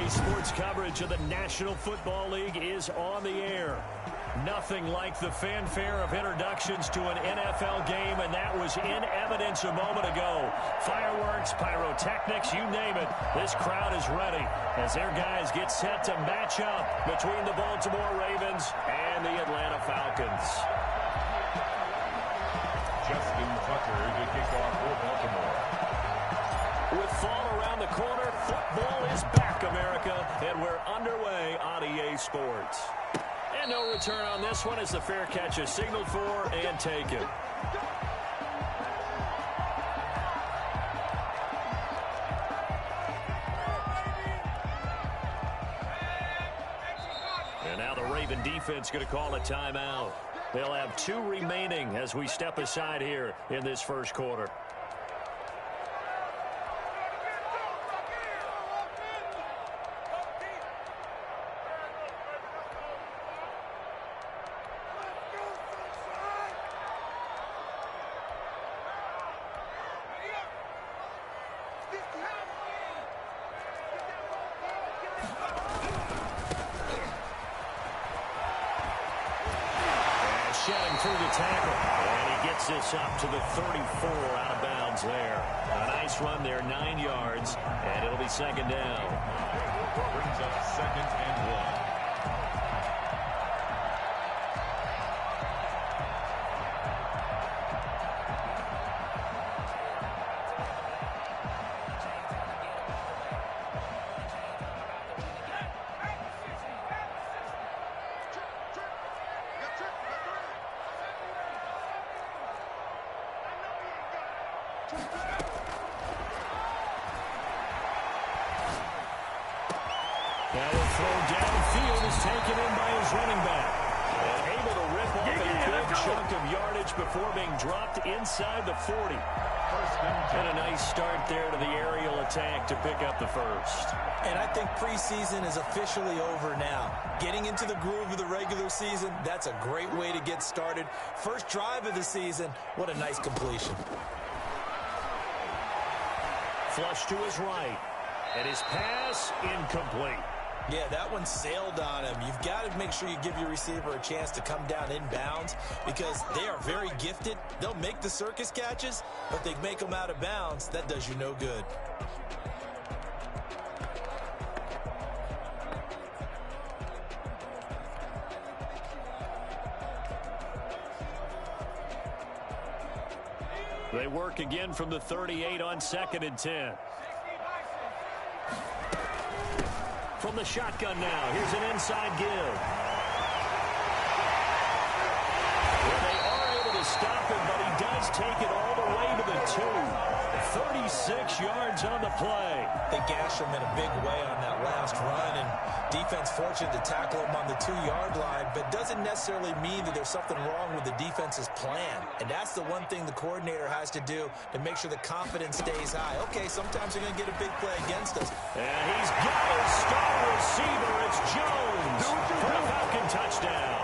Sports coverage of the National Football League is on the air. Nothing like the fanfare of introductions to an NFL game, and that was in evidence a moment ago. Fireworks, pyrotechnics, you name it. This crowd is ready as their guys get set to match up between the Baltimore Ravens and the Atlanta Falcons. Justin Tucker to kick off for Baltimore. With fall around the corner, football is back, America, and we're underway on EA Sports. And no return on this one as the fair catch is signaled for and taken. And now the Raven defense going to call a timeout. They'll have 2 remaining as we step aside here in this first quarter. Shedding through the tackle, and he gets this up to the 34 out of bounds there. A nice run there, 9 yards, and it'll be second down. Brings up 2nd and 1. Now the throw downfield is taken in by his running back. And able to rip off a good chunk of yardage before being dropped inside the 40. And a nice start there to the aerial attack to pick up the first. And I think preseason is officially over now. Getting into the groove of the regular season, that's a great way to get started. First drive of the season, what a nice completion. Flush to his right. And his pass incomplete. Yeah, that one sailed on him. You've got to make sure you give your receiver a chance to come down inbounds because they are very gifted. They'll make the circus catches, but they make them out of bounds. That does you no good. They work again from the 38 on 2nd and 10. From the shotgun now, here's an inside give. Well, they are able to stop him, but he does take it all the way to the 2. 36 yards on the play. They gashed him in a big way on that last run, and defense fortunate to tackle him on the 2-yard line, but doesn't necessarily mean that there's something wrong with the defense's plan. And that's the one thing the coordinator has to do to make sure the confidence stays high. Okay, sometimes they're going to get a big play against us. And he's got his star receiver. It's Jones for a Falcon touchdown.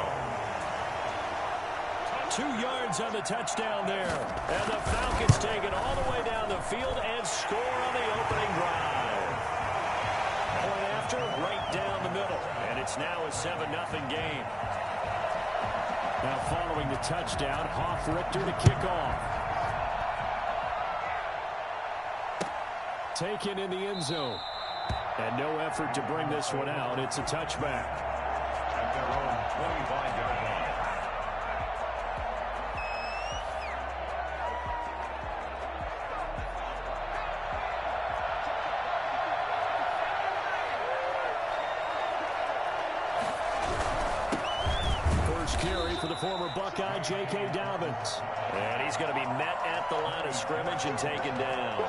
2 yards on the touchdown there. And the Falcons take it all the way down the field and score on the opening drive. Point after, right down the middle. And it's now a 7-0 game. Now following the touchdown, Hoff-Richter to kick off. Taken in the end zone. And no effort to bring this one out. It's a touchback. At their own 25-yard line. For the former Buckeye, J.K. Dobbins. And he's going to be met at the line of scrimmage and taken down.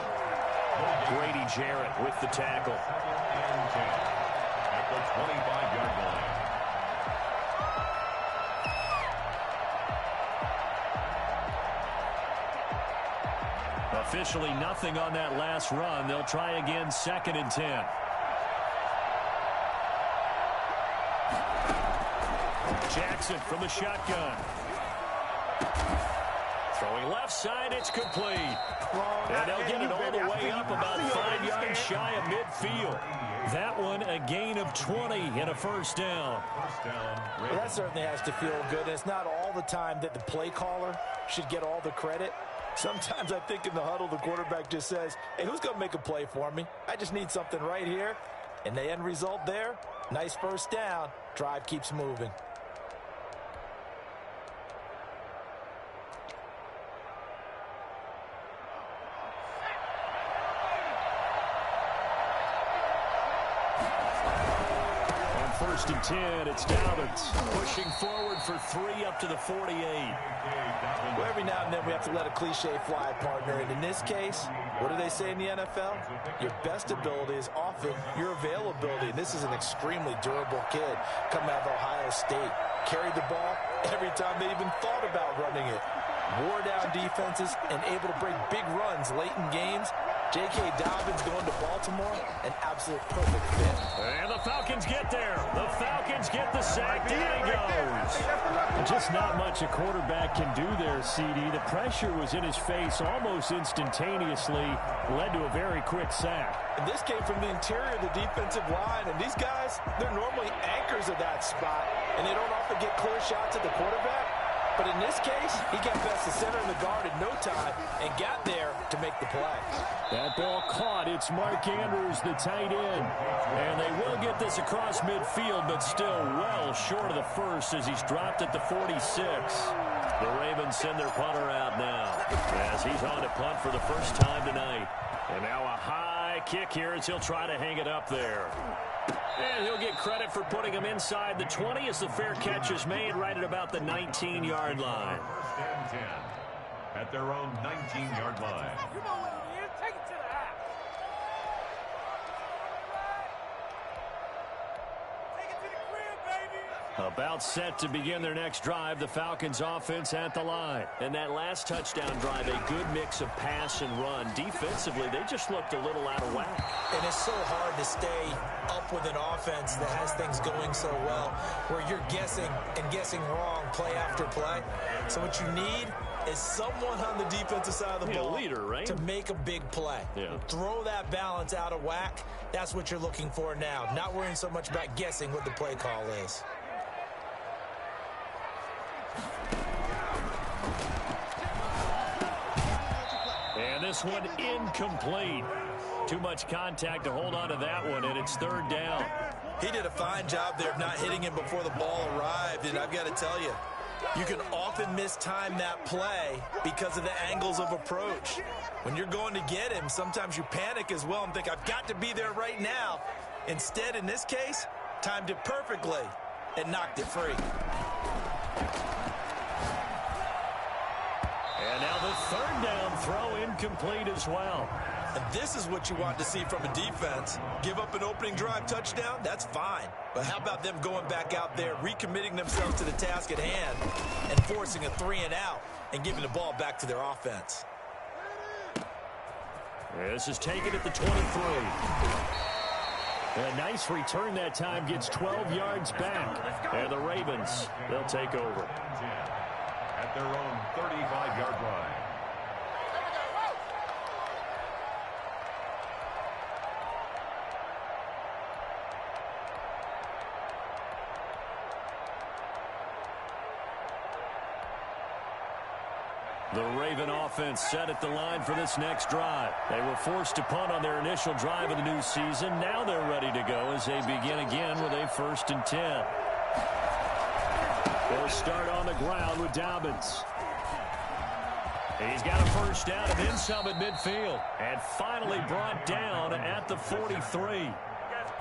Grady Jarrett with the tackle. And 10 at the 25-yard line. Officially nothing on that last run. They'll try again 2nd and 10. Jackson from the shotgun. Throwing left side, it's complete. And they'll get it all the way up about 5 yards shy of midfield. That one a gain of 20 and a first down. Well, that certainly has to feel good. And it's not all the time that the play caller should get all the credit. Sometimes I think in the huddle, the quarterback just says, hey, who's going to make a play for me? I just need something right here. And the end result there, nice first down. Drive keeps moving. First and 10, it's Dobbins pushing forward for 3 up to the 48. Well, every now and then we have to let a cliche fly, partner. And in this case, what do they say in the NFL? Your best ability is often your availability. And this is an extremely durable kid coming out of Ohio State. Carried the ball every time they even thought about running it. Wore down defenses and able to break big runs late in games. J.K. Dobbins going to Baltimore, an absolute perfect fit. And the Falcons get there. The Falcons get the sack. Down he goes. Just not much a quarterback can do there, CD. The pressure was in his face almost instantaneously, led to a very quick sack. And this came from the interior of the defensive line. And these guys, they're normally anchors of that spot, and they don't often get clear shots at the quarterback. But in this case, he got past the center of the guard in no time and got there to make the play. That ball caught. It's Mark Andrews, the tight end. And they will get this across midfield, but still well short of the first as he's dropped at the 46. The Ravens send their punter out now as he's on to punt for the first time tonight. And now a high kick here as he'll try to hang it up there. And he'll get credit for putting him inside the 20 as the fair catch is made right at about the 19-yard line. First and 10 at their own 19-yard line. You know what it is. Take it to the house. Take it to the crib, baby. About set to begin their next drive, the Falcons offense at the line. And that last touchdown drive, a good mix of pass and run. Defensively, they just looked a little out of whack. And it's so hard to stay up with an offense that has things going so well, where you're guessing and guessing wrong play after play. So what you need is someone on the defensive side of the ball, a leader, right? to make a big play. Yeah. Throw that balance out of whack. That's what you're looking for now. Not worrying so much about guessing what the play call is. And this one incomplete. Too much contact to hold on to that one, and it's third down. He did a fine job there of not hitting him before the ball arrived, and I've got to tell you, you can often mistime that play because of the angles of approach. When you're going to get him, sometimes you panic as well and think, I've got to be there right now. Instead, in this case, timed it perfectly and knocked it free. And now the third down throw incomplete as well. And this is what you want to see from a defense. Give up an opening drive touchdown, that's fine. But how about them going back out there, recommitting themselves to the task at hand, and forcing a 3-and-out and giving the ball back to their offense? This is taken at the 23. A nice return that time, gets 12 yards back. And the Ravens, they'll take over. At their own 35-yard line. The Raven offense set at the line for this next drive. They were forced to punt on their initial drive of the new season. Now they're ready to go as they begin again with a 1st and 10. They'll start on the ground with Dobbins. He's got a first down and then some at midfield. And finally brought down at the 43.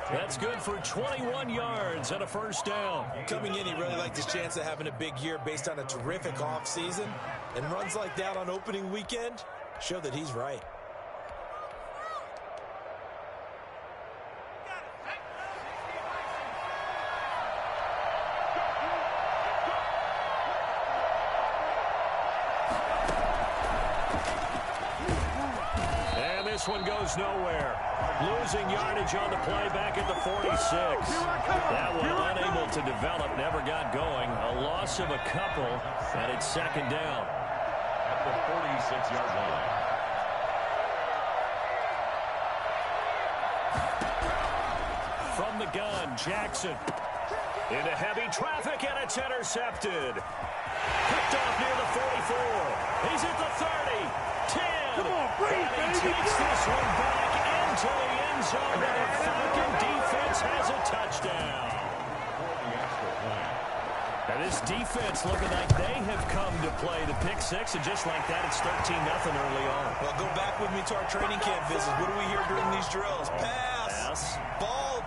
That's good for 21 yards and a first down. Coming in, he really liked his chance of having a big year based on a terrific offseason. And runs like that on opening weekend show that he's right. This one goes nowhere. Losing yardage on the play back at the 46. That one unable to develop, never got going. A loss of a couple, and it's second down. At the 46-yard line. From the gun, Jackson. Into heavy traffic, and it's intercepted. Picked off near the 44. He's at the 30. 10. Come on, breathe, and he baby, takes this one back into the end zone, and the Falcon defense has a touchdown. And this defense looking like they have come to play the pick six, and just like that, it's 13-0 early on. Well, go back with me to our training camp visits. What do we hear during these drills? Pass.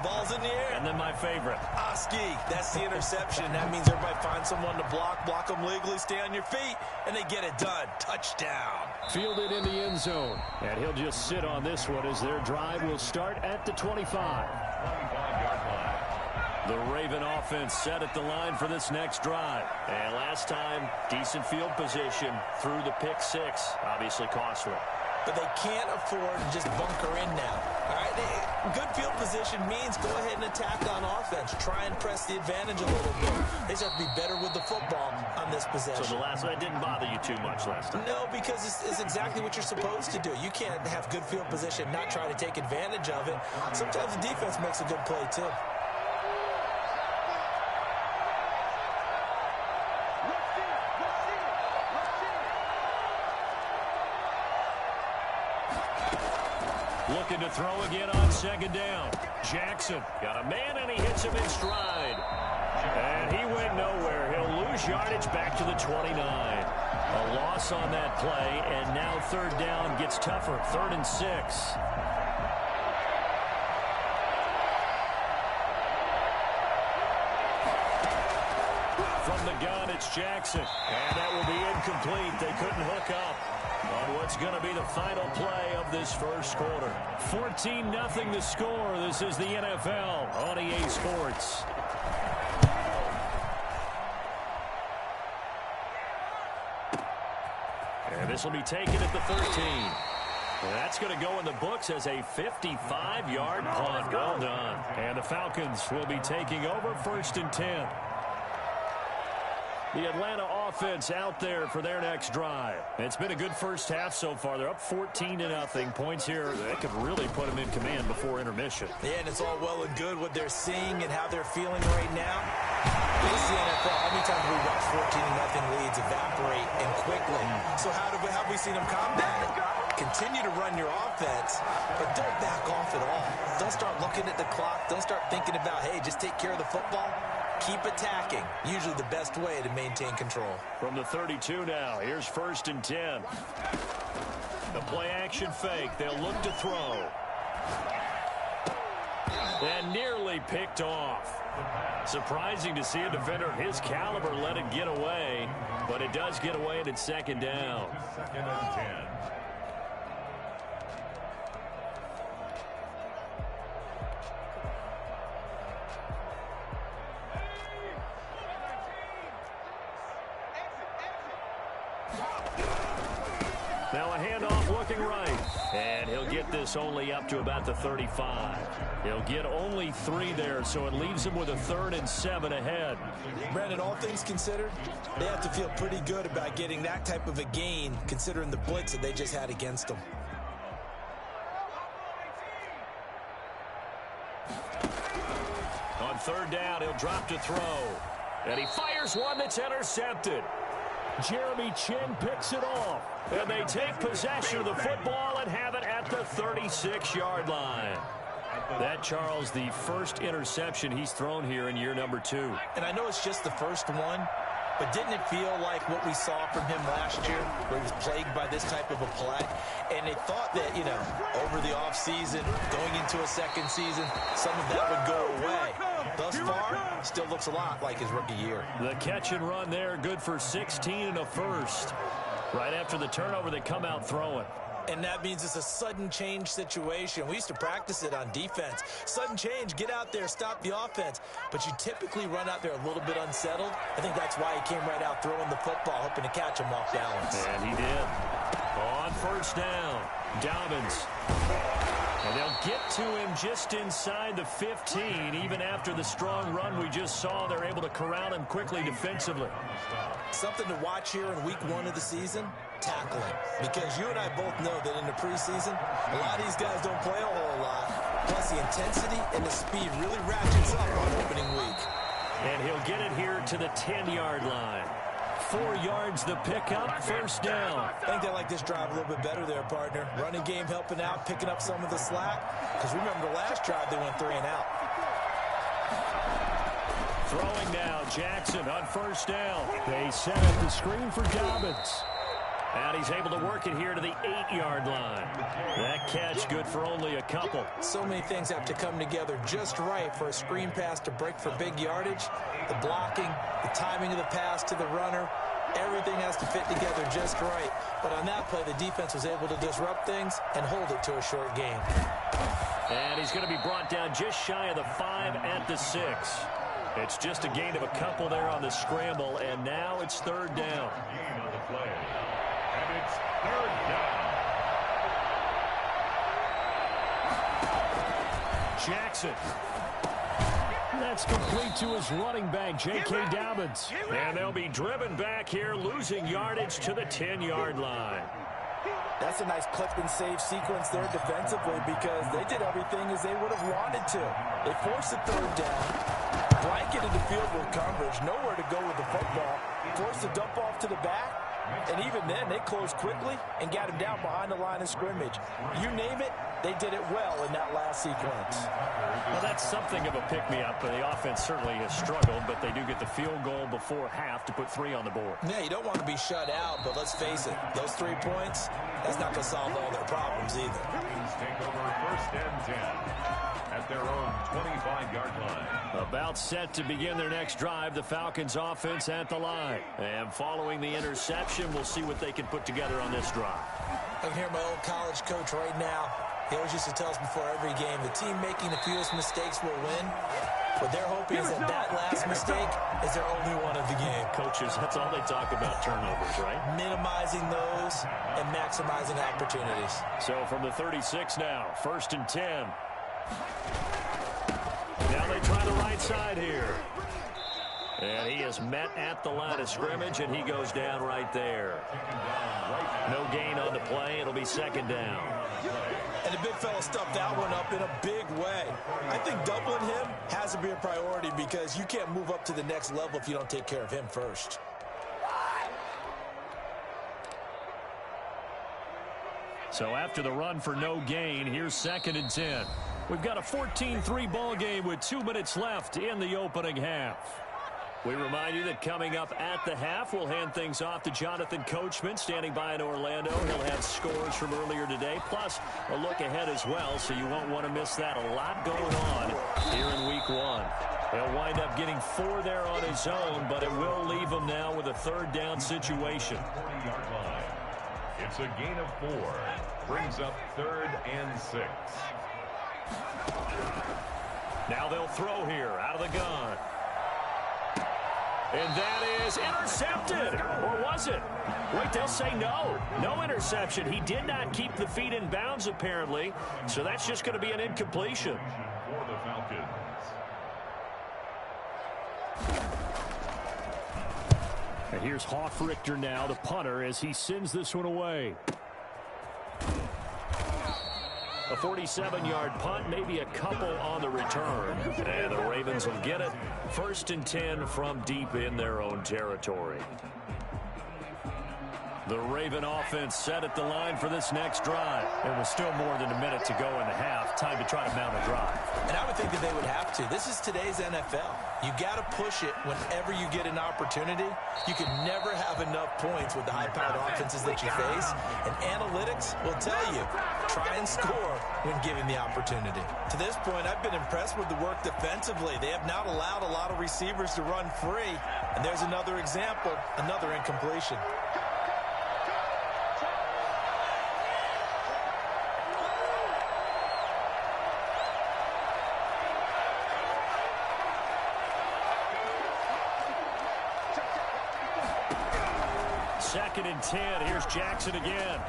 Ball's in the air. And then my favorite. Ski. That's the interception. That means everybody finds someone to block them legally, stay on your feet, and they get it done. Touchdown. Fielded in the end zone. And he'll just sit on this one as their drive will start at the 25. 25-yard line. The Raven offense set at the line for this next drive. And last time, decent field position through the pick six. Obviously costly. But they can't afford to just bunker in now. All right, good field position means go ahead and attack on offense. Try and press the advantage a little bit. They just have to be better with the football on this possession. So the last one didn't bother you too much last time? No, because it's exactly what you're supposed to do. You can't have good field position, not try to take advantage of it. Sometimes the defense makes a good play, too. Looking to throw again on second down. Jackson got a man, and he hits him in stride. And he went nowhere. He'll lose yardage back to the 29. A loss on that play, and now third down gets tougher. 3rd and 6. From the gun, it's Jackson. And that will be incomplete. They couldn't hook up on what's going to be the final play of this first quarter. 14-0 the score. This is the NFL on EA Sports. And this will be taken at the 13. And that's going to go in the books as a 55-yard punt. Well done. And the Falcons will be taking over 1st and 10. The Atlanta offense out there for their next drive. It's been a good first half so far. They're up 14-0. Points here that could really put them in command before intermission. Yeah, and it's all well and good what they're seeing and how they're feeling right now. This is the NFL. How many times have we watched 14-0 leads evaporate and quickly? So how have we seen them combat it? Continue to run your offense, but don't back off at all. Don't start looking at the clock. Don't start thinking about, hey, just take care of the football. Keep attacking. Usually the best way to maintain control. From the 32 now, here's 1st and 10. The play action fake. They'll look to throw. And nearly picked off. Surprising to see a defender of his caliber let it get away, but it does get away and it's 2nd down. 2nd and 10. Now a handoff looking right. And he'll get this only up to about the 35. He'll get only 3 there, so it leaves him with a 3rd and 7 ahead. Brandon, all things considered, they have to feel pretty good about getting that type of a gain, considering the blitz that they just had against them. On 3rd down, he'll drop to throw. And he fires one that's intercepted. Jeremy Chinn picks it off. And they take possession of the football and have it at the 36-yard line. That, Charles, the first interception he's thrown here in year number 2. And I know it's just the first one, but didn't it feel like what we saw from him last year, where he was plagued by this type of a play? And they thought that, over the offseason, going into a second season, some of that would go away. Thus far, still looks a lot like his rookie year. The catch and run there, good for 16 and a first. Right after the turnover, they come out throwing. And that means it's a sudden change situation. We used to practice it on defense. Sudden change, get out there, stop the offense. But you typically run out there a little bit unsettled. I think that's why he came right out throwing the football, hoping to catch him off balance. And he did. On 1st down, Dobbins. And they'll get to him just inside the 15. Even after the strong run we just saw, they're able to corral him quickly defensively. Something to watch here in week 1 of the season, tackling. Because you and I both know that in the preseason, a lot of these guys don't play a whole lot. Plus, the intensity and the speed really ratchets up on opening week. And he'll get it here to the 10-yard line. 4 yards the pickup, first down. I think they like this drive a little bit better there, partner. Running game helping out, picking up some of the slack. Because remember the last drive, they went 3 and out. Throwing now, Jackson on first down. They set up the screen for Dobbins. And he's able to work it here to the 8-yard line. That catch good for only a couple. So many things have to come together just right for a screen pass to break for big yardage. The blocking, the timing of the pass to the runner, everything has to fit together just right. But on that play, the defense was able to disrupt things and hold it to a short gain. And he's going to be brought down just shy of the 5 at the 6. It's just a gain of a couple there on the scramble, and now it's third down. Gain on the play. And it's third down. Jackson. That's complete to his running back, J.K. Dobbins. And they'll be driven back here, losing yardage to the 10-yard line. That's a nice clip and save sequence there defensively because they did everything as they would have wanted to. They forced the third down, blanketed the field with coverage, nowhere to go with the football, forced the dump off to the back, and even then they closed quickly and got him down behind the line of scrimmage. You name it, they did it well in that last sequence. Well, that's something of a pick-me-up. The offense certainly has struggled, but they do get the field goal before half to put 3 on the board. Yeah, you don't want to be shut out, but let's face it, those 3 points, that's not going to solve all their problems either. Ravens take over first and 10 at their own 25-yard line. About set to begin their next drive, the Falcons offense at the line. And following the interception, we'll see what they can put together on this drive. I can hear my old college coach right now. He always used to tell us before every game, the team making the fewest mistakes will win. What they're hoping is that that last mistake is their only one of the game. Coaches, that's all they talk about, turnovers, right? Minimizing those and maximizing opportunities. So from the 36 now, first and 10. Now they try the right side here. And he is met at the line of scrimmage, and he goes down right there. No gain on the play. It'll be second down. And the big fella stuffed that one up in a big way. I think doubling him has to be a priority because you can't move up to the next level if you don't take care of him first. So after the run for no gain, here's second and 10. We've got a 14-3 ball game with 2 minutes left in the opening half. We remind you that coming up at the half, we'll hand things off to Jonathan Coachman, standing by in Orlando. He'll have scores from earlier today, plus a look ahead as well, so you won't want to miss that. A lot going on here in week 1. He'll wind up getting 4 there on his own, but it will leave him now with a third down situation. 40-yard line. It's a gain of 4. Brings up third and 6. Now they'll throw here out of the gun. And that is intercepted. Or was it? Wait, they'll say no. No interception. He did not keep the feet in bounds, apparently. So that's just going to be an incompletion. For the Falcons. And here's Hoffrichter now, the punter, as he sends this one away. A 47-yard punt, maybe a couple on the return. And the Ravens will get it. First and 10 from deep in their own territory. The Raven offense set at the line for this next drive. And with still more than a minute to go in the half, time to try to mount a drive. And I would think that they would have to. This is today's NFL. You got to push it whenever you get an opportunity. You can never have enough points with the high-powered offenses that you face. And analytics will tell you, try and score when given the opportunity. To this point, I've been impressed with the work defensively. They have not allowed a lot of receivers to run free. And there's another example, another incompletion. Second and 10. Here's Jackson again.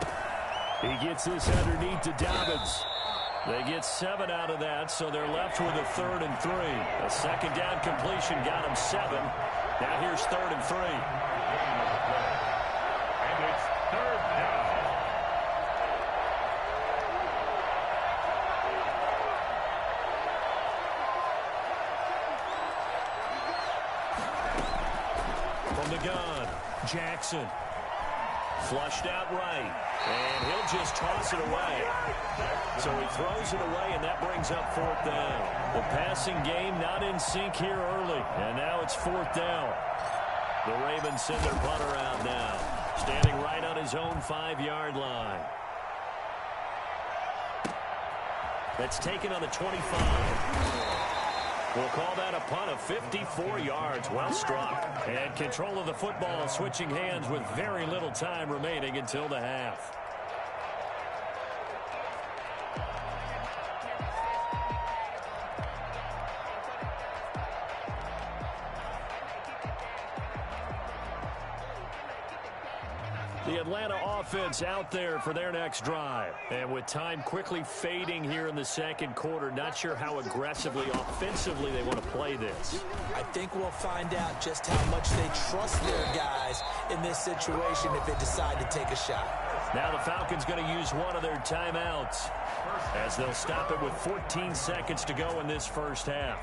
He gets this underneath to Dobbins. They get 7 out of that, so they're left with a third and 3. A second down completion got them 7. Now here's third and 3. And it's third down. From the gun, Jackson. Flushed out right. And he'll just toss it away. So he throws it away, and that brings up 4th down. The passing game not in sync here early. And now it's 4th down. The Ravens send their punter out now. Standing right on his own 5-yard line. That's taken on the 25. We'll call that a punt of 54 yards. Well struck. And control of the football switching hands with very little time remaining until the half. The Atlanta offense out there for their next drive. And with time quickly fading here in the second quarter, not sure how aggressively, offensively they want to play this. I think we'll find out just how much they trust their guys in this situation if they decide to take a shot. Now the Falcons going to use one of their timeouts as they'll stop it with 14 seconds to go in this first half.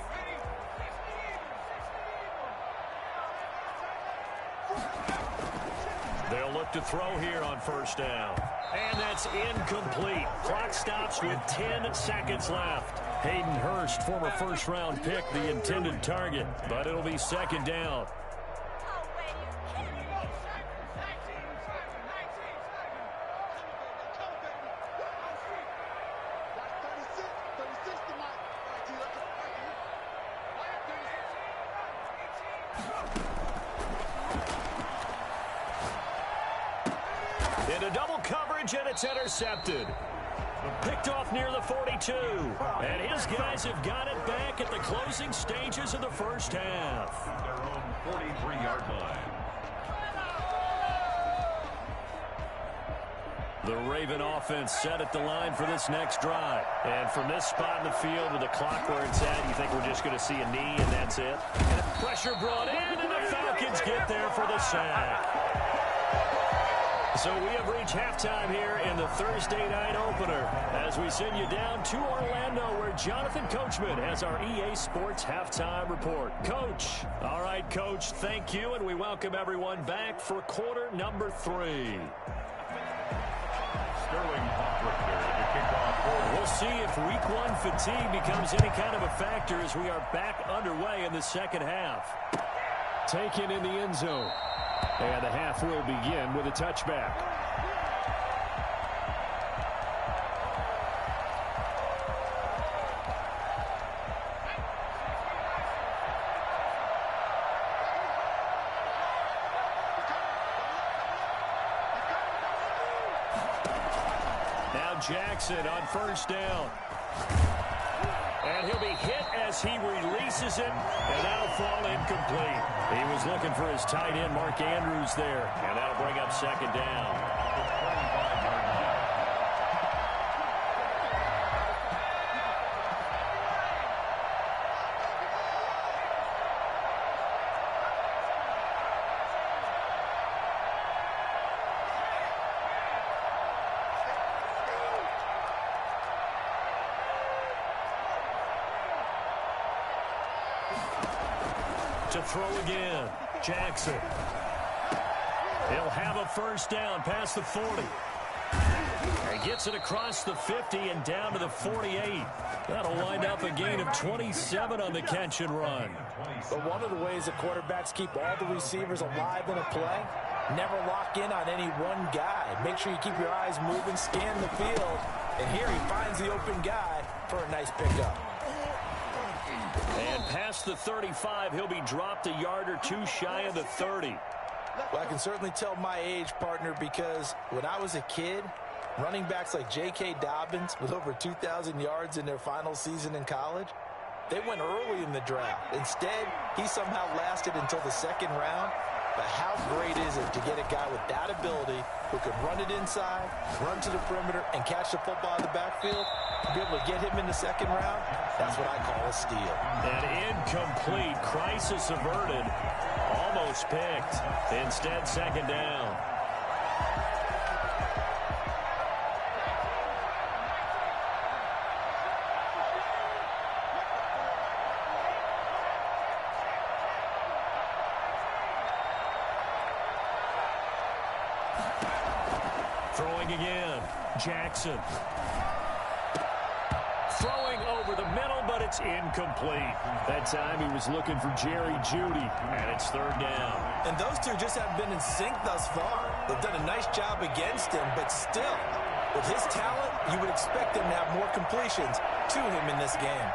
They'll look to throw here on first down. And that's incomplete. Clock stops with 10 seconds left. Hayden Hurst, former first-round pick, the intended target. But it'll be second down. Into double coverage, and it's intercepted. Picked off near the 42. And his guys have got it back at the closing stages of the first half. Their own 43-yard line. The Raven offense set at the line for this next drive. And from this spot in the field with the clock where it's at, you think we're just going to see a knee and that's it? And pressure brought in, and the Falcons get there for the sack. So we have reached halftime here in the Thursday night opener as we send you down to Orlando where Jonathan Coachman has our EA Sports halftime report. Coach. All right, Coach, thank you, and we welcome everyone back for quarter number 3. Sterling Hofrichter to kick off. We'll see if week 1 fatigue becomes any kind of a factor as we are back underway in the second half. Taken in the end zone. And the half will begin with a touchback. Now Jackson on first down. And he'll be hit as he releases it, and that'll fall incomplete. He was looking for his tight end, Mark Andrews, there, and that'll bring up second down. To throw again, Jackson. He'll have a first down past the 40. He gets it across the 50 and down to the 48. That'll wind up a gain of 27 on the catch and run. But one of the ways that quarterbacks keep all the receivers alive in a play, never lock in on any one guy. Make sure you keep your eyes moving, scan the field, and here he finds the open guy for a nice pickup. And past the 35, he'll be dropped a yard or two shy of the 30. Well, I can certainly tell my age, partner, because when I was a kid, running backs like J.K. Dobbins with over 2,000 yards in their final season in college, they went early in the draft. Instead, he somehow lasted until the second round. But how great is it to get a guy with that ability who can run it inside, run to the perimeter, and catch the football in the backfield? To be able to get him in the second round, that's what I call a steal. An incomplete, crisis averted, almost picked. Instead, second down. throwing again. Jackson. Throwing over the middle, but it's incomplete. That time he was looking for Jerry Jeudy, and it's third down. And those two just haven't been in sync thus far. They've done a nice job against him, but still, with his talent, you would expect him to have more completions to him in this game.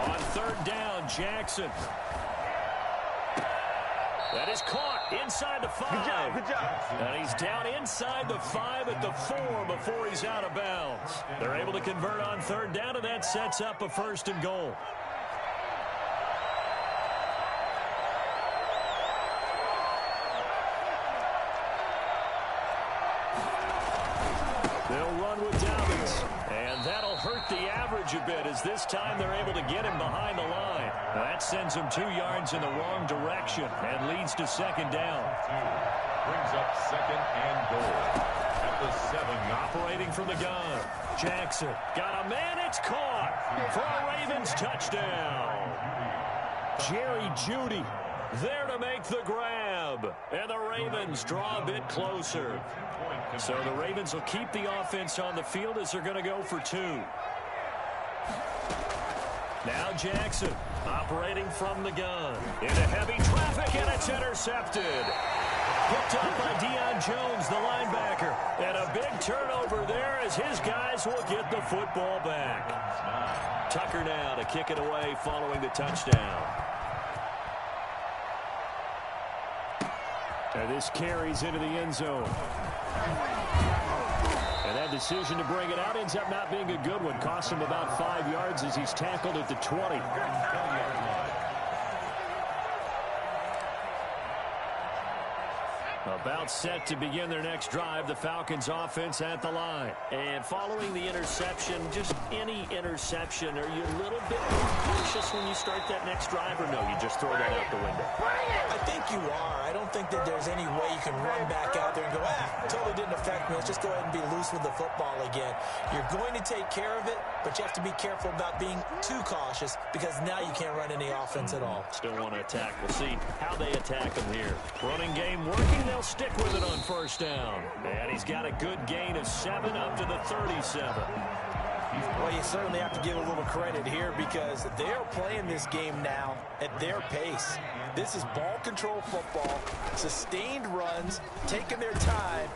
On third down, Jackson. That is caught inside the 5. Good job. And he's down inside the 5 at the 4 before he's out of bounds. They're able to convert on third down, and that sets up a first and goal. They'll run with Dobbins, and that'll hurt the average a bit as this time they're able to get him behind the line. That sends him 2 yards in the wrong direction and leads to second down. Brings up second and goal at the 7. Operating from the gun, Jackson got a man. It's caught for a Ravens touchdown. Jerry Jeudy there to make the grab, and the Ravens draw a bit closer. So the Ravens will keep the offense on the field as they're going to go for 2. Now Jackson operating from the gun into heavy traffic, and it's intercepted. Picked up by Deion Jones, the linebacker, and a big turnover there as his guys will get the football back. Tucker now to kick it away following the touchdown. And this carries into the end zone. And that decision to bring it out ends up not being a good one. Costs him about 5 yards as he's tackled at the 20. About set to begin their next drive, the Falcons offense at the line. And following the interception, just any interception, are you a little bit more cautious when you start that next drive, or no, you just throw that out the window? I think you are. I don't think that there's any way you can run back out there and go, totally didn't affect me. Let's just go ahead and be loose with the football again. You're going to take care of it, but you have to be careful about being too cautious because now you can't run any offense at all. Still want to attack. We'll see how they attack him here. Running game working. They'll stick with it on first down. And he's got a good gain of 7 up to the 37. Well, you certainly have to give a little credit here because they're playing this game now at their pace. This is ball control football, sustained runs, taking their time.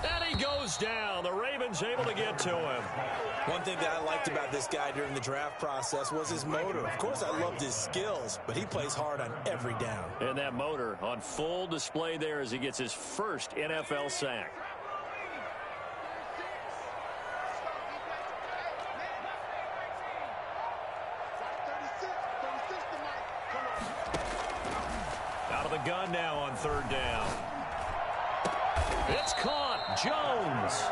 And he goes down. The Ravens able to get to him. One thing that I liked about this guy during the draft process was his motor. Of course, I loved his skills, but he plays hard on every down. And that motor on full display there as he gets his first NFL sack. Out of the gun now on third down. It's caught. Jones.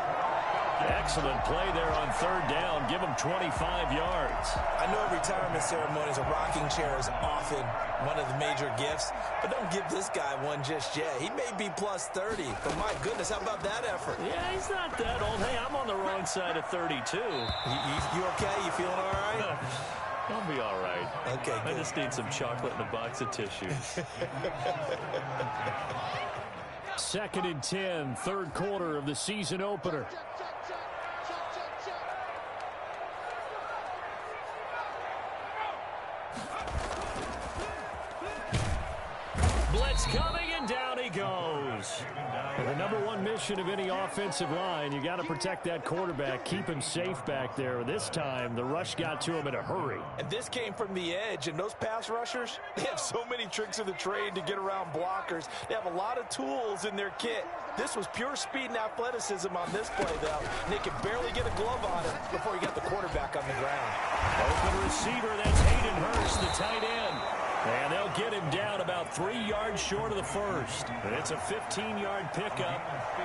Excellent play there on third down. Give him 25 yards. I know retirement ceremonies, a rocking chair is often one of the major gifts, but don't give this guy one just yet. He may be plus 30, but my goodness, how about that effort? Yeah, he's not that old. Hey, I'm on the wrong side of 32. You okay? You feeling all right? I'll be all right. Okay, good. I just need some chocolate and a box of tissues. Second and 10, third quarter of the season opener. Blitz coming, and down he goes. The number one mission of any offensive line, you got to protect that quarterback, keep him safe back there. This time, the rush got to him in a hurry. And this came from the edge, and those pass rushers, they have so many tricks of the trade to get around blockers. They have a lot of tools in their kit. This was pure speed and athleticism on this play, though. And they could barely get a glove on him before he got the quarterback on the ground. Open receiver, that's Hayden Hurst, the tight end. And they'll get him down about 3 yards short of the first. And it's a 15-yard pickup,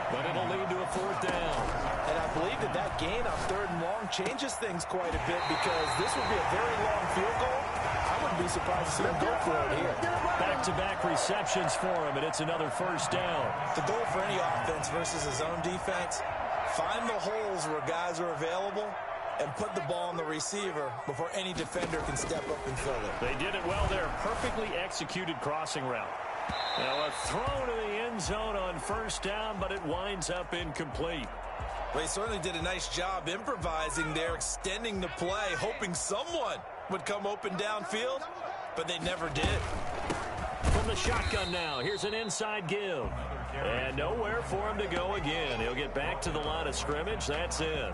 but it'll lead to a fourth down. And I believe that gain on third and long changes things quite a bit because this would be a very long field goal. I wouldn't be surprised to see him go for it here. Back-to-back receptions for him, and it's another first down. The goal for any offense versus his own defense, find the holes where guys are available and put the ball on the receiver before any defender can step up and fill it. They did it well there. Perfectly executed crossing route. Now a throw to the end zone on first down, but it winds up incomplete. Well, he certainly did a nice job improvising there, extending the play, hoping someone would come open downfield, but they never did. From the shotgun now, here's an inside give. And nowhere for him to go again. He'll get back to the line of scrimmage. That's it.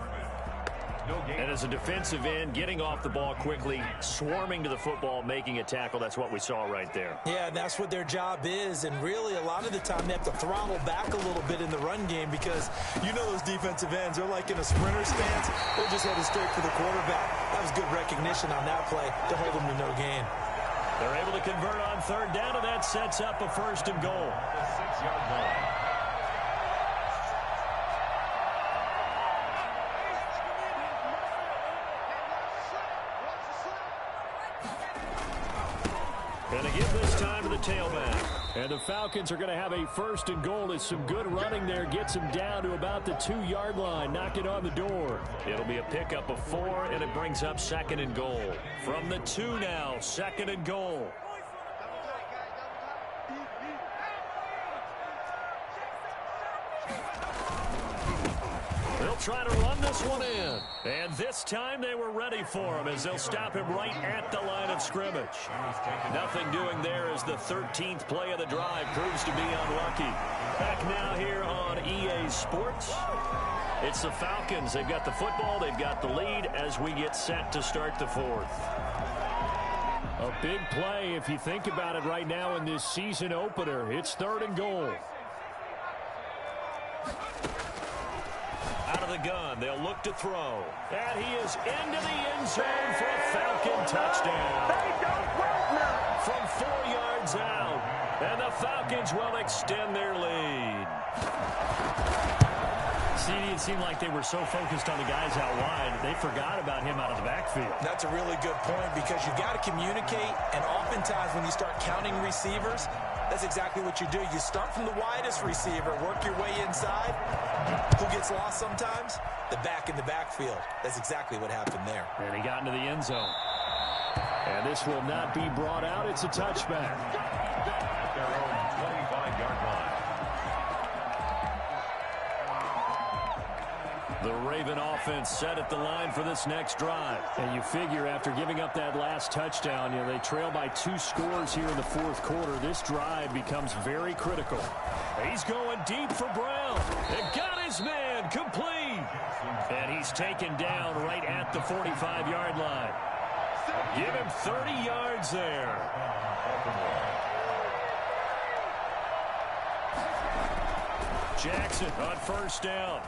And as a defensive end, getting off the ball quickly, swarming to the football, making a tackle, that's what we saw right there. Yeah, and that's what their job is. And really, a lot of the time, they have to throttle back a little bit in the run game because you know those defensive ends, they're like in a sprinter stance. They're just headed straight for the quarterback. That was good recognition on that play to hold them to no gain. They're able to convert on third down, and that sets up a first and goal. The 6-yard line. And they give this time to the tailback. And the Falcons are going to have a first and goal as some good running there gets them down to about the 2-yard line. Knock it on the door. It'll be a pickup of 4, and it brings up second and goal. From the 2 now, second and goal. They'll try to run this one in. And this time they were ready for him as they'll stop him right at the line of scrimmage. Nothing doing there as the 13th play of the drive proves to be unlucky. Back now here on EA Sports. It's the Falcons. They've got the football. They've got the lead as we get set to start the 4th. A big play if you think about it right now in this season opener. It's third and goal. Out of the gun, they'll look to throw. And he is into the end zone for a Falcon touchdown. From 4 yards out. And the Falcons will extend their lead. See, it seemed like they were so focused on the guys out wide, they forgot about him out of the backfield. That's a really good point because you got to communicate, and oftentimes when you start counting receivers, that's exactly what you do. You start from the widest receiver, work your way inside. Who gets lost sometimes? The back in the backfield. That's exactly what happened there. And he got into the end zone. And this will not be brought out. It's a touchback. At their own 25-yard line. The Raven offense set at the line for this next drive. And you figure after giving up that last touchdown, they trail by 2 scores here in the 4th quarter. This drive becomes very critical. He's going deep for Brown. And got his man complete. And he's taken down right at the 45-yard line. Give him 30 yards there. Jackson on first down.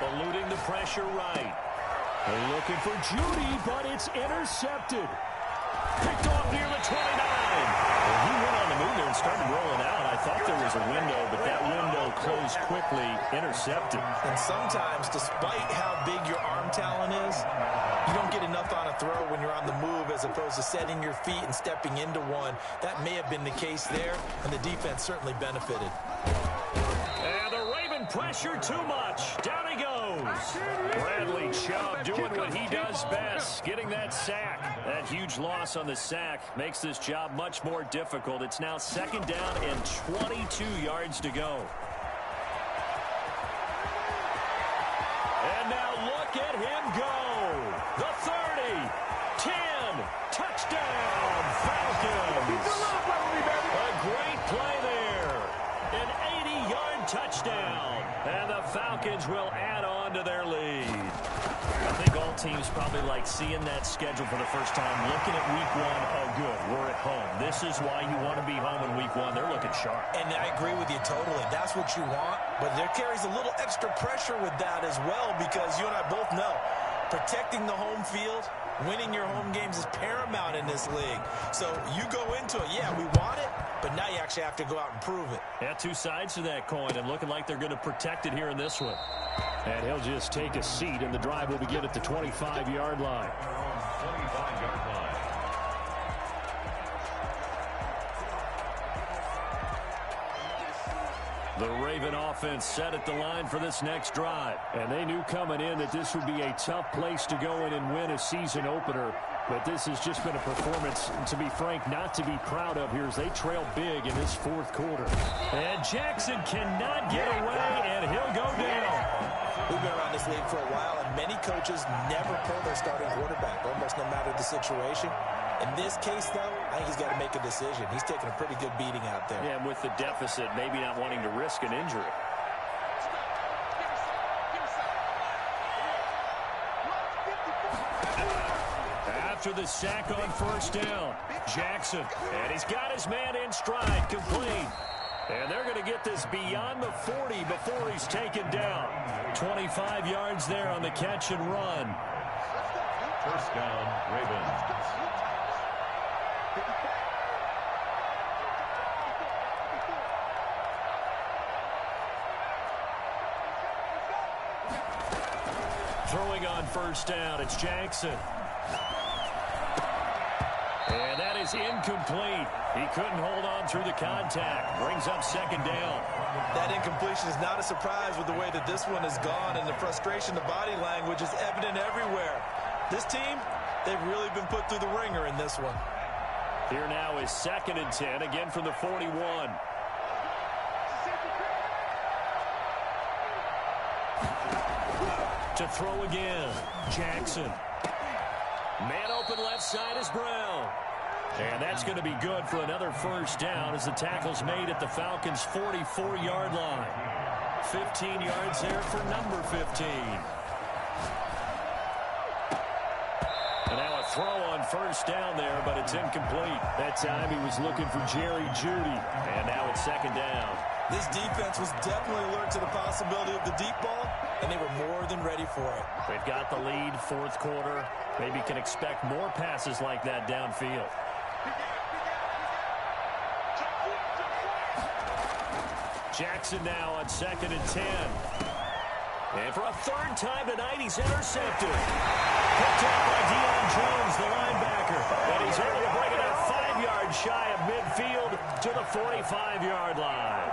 Eluding the pressure right. They're looking for Judy, but it's intercepted. Picked off near the 29. Well, he went on the move there and started rolling out. I thought there was a window, but that window closed quickly. Intercepted. And sometimes, despite how big your arm talent is, you don't get enough on a throw when you're on the move as opposed to setting your feet and stepping into one. That may have been the case there, and the defense certainly benefited. And the Raven pressure too much. Down he goes. Bradley Chubb doing what he does best, getting that sack. That huge loss on the sack makes this job much more difficult. It's now second down and 22 yards to go. And now look at him go. The 30, 10, touchdown, Falcons. A great play there. An 80-yard touchdown. And the Falcons will add on to their lead. I think all teams probably like seeing that schedule for the first time, looking at week 1. Oh, good, we're at home. This is why you want to be home in week 1. They're looking sharp. And I agree with you totally. That's what you want. But there carries a little extra pressure with that as well because you and I both know protecting the home field, winning your home games is paramount in this league. So you go into it, yeah, we want it, but now you actually have to go out and prove it. Yeah, 2 sides to that coin, and looking like they're going to protect it here in this one. And he'll just take a seat, and the drive will begin at the 25-yard line. 25-yard line. The Raven offense set at the line for this next drive. And they knew coming in that this would be a tough place to go in and win a season opener. But this has just been a performance, to be frank, not to be proud of here as they trail big in this fourth quarter. And Jackson cannot get away, and he'll go down. We've been around this league for a while, and many coaches never pull their starting quarterback, almost no matter the situation. In this case, though, I think he's got to make a decision. He's taking a pretty good beating out there. Yeah, and with the deficit, maybe not wanting to risk an injury. After the sack on first down, Jackson, and he's got his man in stride, complete. And they're going to get this beyond the 40 before he's taken down. 25 yards there on the catch and run. First down, Ravens. Throwing on first down, it's Jackson. And that is incomplete. He couldn't hold on through the contact. Brings up second down. That incompletion is not a surprise with the way that this one has gone, and the frustration, the body language is evident everywhere. This team, they've really been put through the ringer in this one. Here now is 2nd and 10, again from the 41. To throw again, Jackson. Man open left side is Brown. And that's going to be good for another first down as the tackle's made at the Falcons' 44-yard line. 15 yards there for number 15. And now a throw on first down there, but it's incomplete. That time he was looking for Jerry Jeudy. And now it's second down. This defense was definitely alert to the possibility of the deep ball, and they were more than ready for it. They've got the lead, fourth quarter. Maybe can expect more passes like that downfield. Jackson now on 2nd and 10. And for a third time tonight, he's intercepted. Picked up by Deion Jones, the linebacker. And he's able to bring it up 5 yards shy of midfield to the 45-yard line.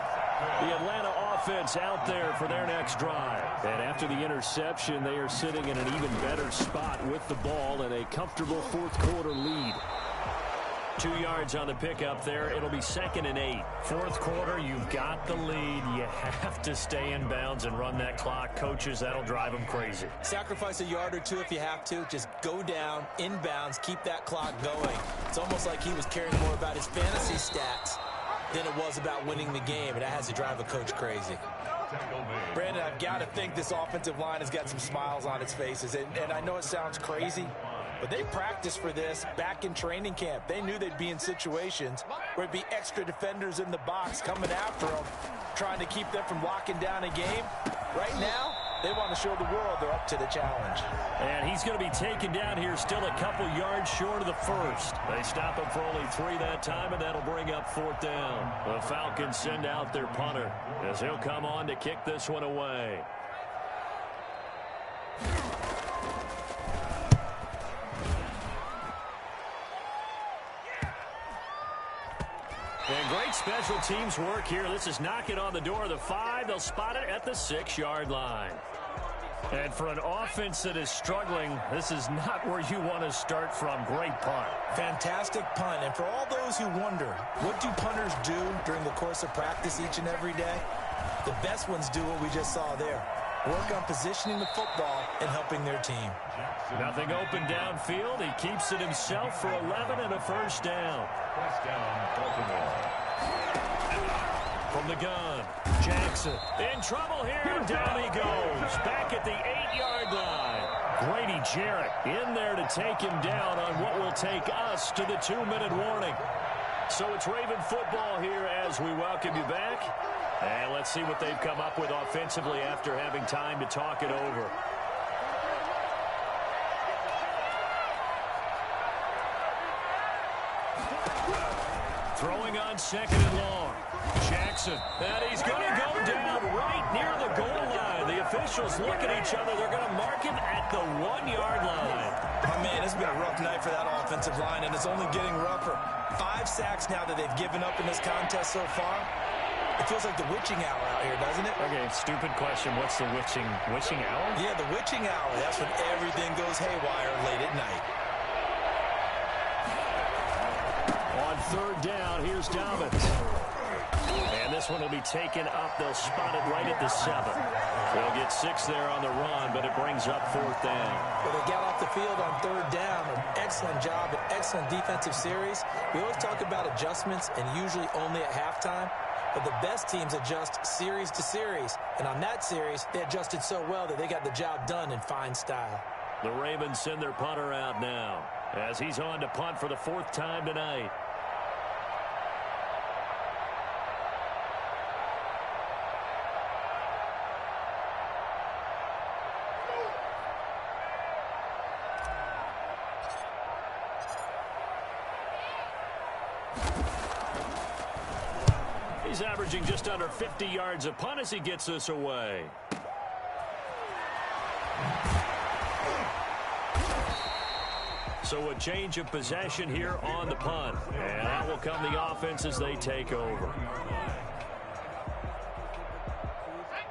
The Atlanta offense out there for their next drive. And after the interception, they are sitting in an even better spot with the ball and a comfortable fourth quarter lead. 2 yards on the pickup there. It'll be 2nd and 8. Fourth quarter, you've got the lead. You have to stay in bounds and run that clock. Coaches, that'll drive them crazy. Sacrifice a yard or two if you have to. Just go down, in bounds, keep that clock going. It's almost like he was caring more about his fantasy stats than it was about winning the game, and that has to drive a coach crazy. Brandon, I've got to think this offensive line has got some smiles on its faces, and I know it sounds crazy, but they practiced for this back in training camp. They knew they'd be in situations where it'd be extra defenders in the box coming after them, trying to keep them from locking down a game. Right now, they want to show the world they're up to the challenge. And he's going to be taken down here still a couple yards short of the first. They stop him for only 3 that time, and that'll bring up 4th down. The Falcons send out their punter as he'll come on to kick this one away. And great special teams work here. This is knocking on the door of the 5. They'll spot it at the 6-yard line. And for an offense that is struggling, this is not where you want to start from. Great punt. Fantastic punt. And for all those who wonder, what do punters do during the course of practice each and every day? The best ones do what we just saw there. Work on positioning the football and helping their team. Nothing open downfield. He keeps it himself for 11 and a first down. First down, Baltimore. From the gun, Jackson in trouble here. Down he goes. Back at the 8-yard line. Grady Jarrett in there to take him down on what will take us to the 2-minute warning. So it's Raven football here as we welcome you back. And let's see what they've come up with offensively after having time to talk it over. Throwing on 2nd and long. Jackson. And he's going to go down right near the goal line. The officials look at each other. They're going to mark him at the 1-yard line. Oh, man, it's been a rough night for that offensive line, and it's only getting rougher. 5 sacks now that they've given up in this contest so far. It feels like the witching hour out here, doesn't it? Okay, stupid question. What's the witching hour? Yeah, the witching hour. That's when everything goes haywire late at night. On third down, here's Dobbins. And this one will be taken up. They'll spot it right at the 7. They'll get 6 there on the run, but it brings up 4th down. Well, they got off the field on third down. An excellent job, an excellent defensive series. We always talk about adjustments, and usually only at halftime. But the best teams adjust series to series. And on that series, they adjusted so well that they got the job done in fine style. The Ravens send their punter out now as he's on to punt for the 4th time tonight. He's averaging just under 50 yards a punt as he gets this away. So a change of possession here on the punt. And that will come the offense as they take over.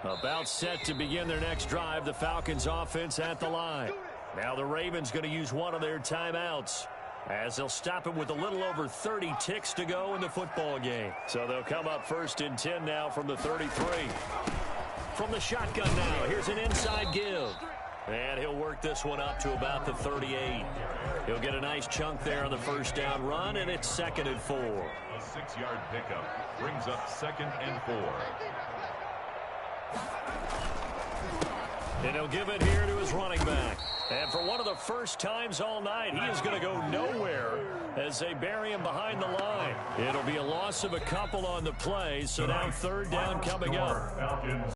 About set to begin their next drive, the Falcons offense at the line. Now the Ravens going to use one of their timeouts, as they'll stop it with a little over 30 ticks to go in the football game. So they'll come up 1st and 10 now from the 33. From the shotgun now, here's an inside give. And he'll work this one up to about the 38. He'll get a nice chunk there on the 1st down run, and it's 2nd and 4. A 6-yard pickup brings up 2nd and 4. And he'll give it here to his running back. And for one of the first times all night, he is going to go nowhere as they bury him behind the line. It'll be a loss of a couple on the play, so now 3rd down coming up.